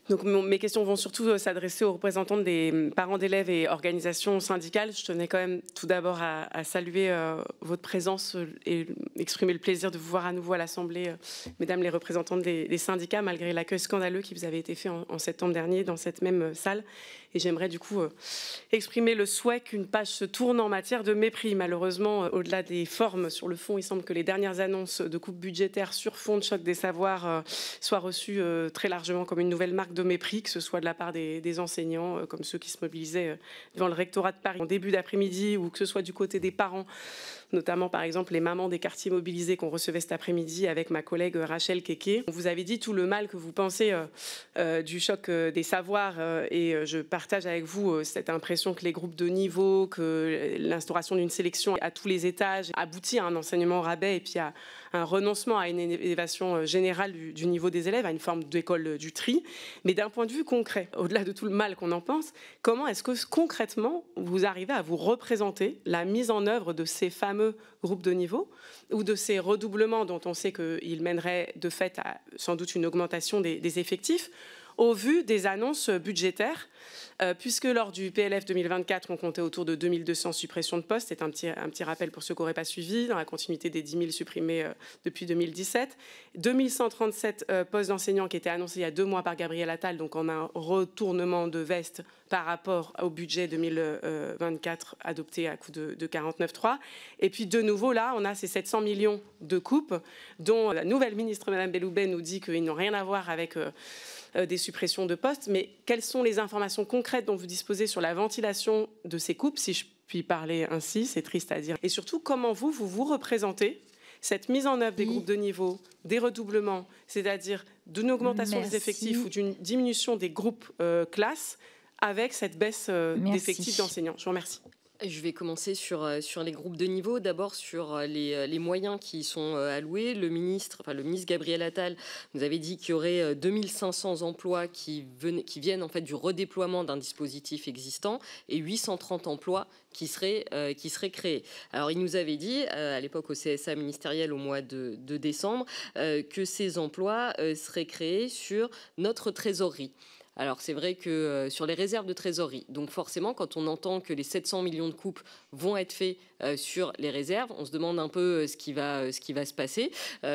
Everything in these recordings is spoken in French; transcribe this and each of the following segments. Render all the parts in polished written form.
Donc mes questions vont surtout s'adresser aux représentants des parents d'élèves et organisations syndicales. Je tenais quand même tout d'abord à saluer votre présence et exprimer le plaisir de vous voir à nouveau à l'Assemblée, mesdames les représentantes des syndicats, malgré l'accueil scandaleux qui vous avait été fait en septembre dernier dans cette même salle. Et j'aimerais du coup exprimer le souhait qu'une page se tourne en matière de mépris. Malheureusement, au-delà des formes, sur le fond, il semble que les dernières annonces de coupes budgétaires sur fond de choc des savoirs soient reçues très largement comme une nouvelle marque de mépris, que ce soit de la part des enseignants, comme ceux qui se mobilisaient devant le rectorat de Paris en début d'après-midi, ou que ce soit du côté des parents, notamment par exemple les mamans des quartiers mobilisés qu'on recevait cet après-midi avec ma collègue Rachel Keke. Vous avez dit tout le mal que vous pensez du choc des savoirs et je partage avec vous cette impression que les groupes de niveau, que l'instauration d'une sélection à tous les étages aboutit à un enseignement au rabais et puis à un renoncement à une élévation générale du niveau des élèves, à une forme d'école du tri. Mais d'un point de vue concret, au-delà de tout le mal qu'on en pense, comment est-ce que concrètement vous arrivez à vous représenter la mise en œuvre de ces fameux groupes de niveau ou de ces redoublements dont on sait qu'ils mèneraient de fait à sans doute une augmentation des effectifs au vu des annonces budgétaires, puisque lors du PLF 2024, on comptait autour de 2200 suppressions de postes. C'est un petit rappel pour ceux qui n'auraient pas suivi, dans la continuité des 10 000 supprimés depuis 2017. 2137 postes d'enseignants qui étaient annoncés il y a 2 mois par Gabriel Attal, donc on a un retournement de veste par rapport au budget 2024 adopté à coup de 49.3. Et puis de nouveau, là, on a ces 700 millions de coupes dont la nouvelle ministre, Mme Belloubet, nous dit qu'ils n'ont rien à voir avec des suppressions de postes. Mais quelles sont les informations concrètes dont vous disposez sur la ventilation de ces coupes, si je puis parler ainsi, c'est triste à dire. Et surtout, comment vous représentez cette mise en œuvre des groupes de niveau, des redoublements, c'est-à-dire d'une augmentation des effectifs ou d'une diminution des groupes classes avec cette baisse d'effectifs d'enseignants. Je vous remercie. Je vais commencer sur les groupes de niveau. D'abord sur les moyens qui y sont alloués. Le ministre Gabriel Attal nous avait dit qu'il y aurait 2500 emplois qui viennent en fait du redéploiement d'un dispositif existant et 830 emplois qui seraient créés. Alors il nous avait dit à l'époque au CSA ministériel au mois de décembre que ces emplois seraient créés sur notre trésorerie. Alors c'est vrai que sur les réserves de trésorerie, donc forcément quand on entend que les 700 millions de coupes vont être faits sur les réserves, on se demande un peu ce qui va se passer.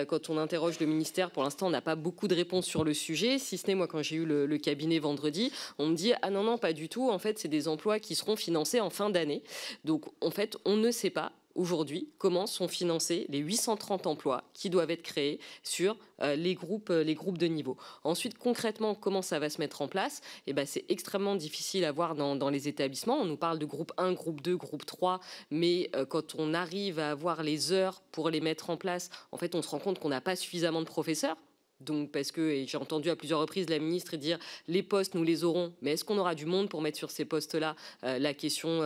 Quand on interroge le ministère, pour l'instant on n'a pas beaucoup de réponses sur le sujet, si ce n'est moi quand j'ai eu le cabinet vendredi, on me dit ah non pas du tout, en fait c'est des emplois qui seront financés en fin d'année. Donc en fait on ne sait pas aujourd'hui comment sont financés les 830 emplois qui doivent être créés sur les groupes de niveau. Ensuite, concrètement, comment ça va se mettre en place ? C'est extrêmement difficile à voir dans les établissements. On nous parle de groupe 1, groupe 2, groupe 3, mais quand on arrive à avoir les heures pour les mettre en place, en fait, on se rend compte qu'on n'a pas suffisamment de professeurs. Donc parce que, et j'ai entendu à plusieurs reprises la ministre dire les postes nous les aurons, mais est-ce qu'on aura du monde pour mettre sur ces postes-là ? La question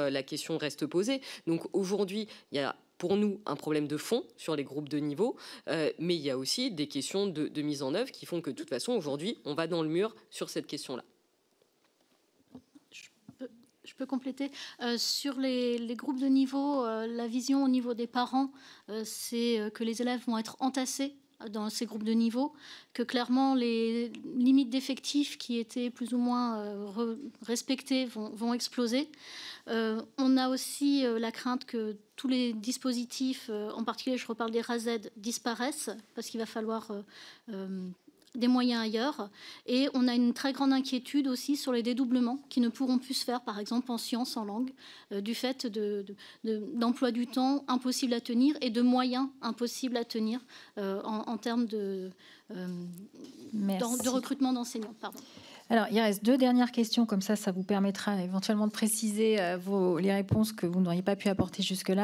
reste posée. Donc aujourd'hui, il y a pour nous un problème de fond sur les groupes de niveau, mais il y a aussi des questions de mise en œuvre qui font que de toute façon aujourd'hui on va dans le mur sur cette question-là. Je peux compléter. Sur les groupes de niveau, la vision au niveau des parents, c'est que les élèves vont être entassés dans ces groupes de niveau, que clairement les limites d'effectifs qui étaient plus ou moins respectées vont exploser. On a aussi la crainte que tous les dispositifs, en particulier je reparle des RASED, disparaissent parce qu'il va falloir des moyens ailleurs. Et on a une très grande inquiétude aussi sur les dédoublements qui ne pourront plus se faire, par exemple en sciences, en langue, du fait d'emploi du temps impossible à tenir et de moyens impossibles à tenir en termes de recrutement d'enseignants. Pardon. Alors, il reste 2 dernières questions, comme ça vous permettra éventuellement de préciser les réponses que vous n'auriez pas pu apporter jusque-là.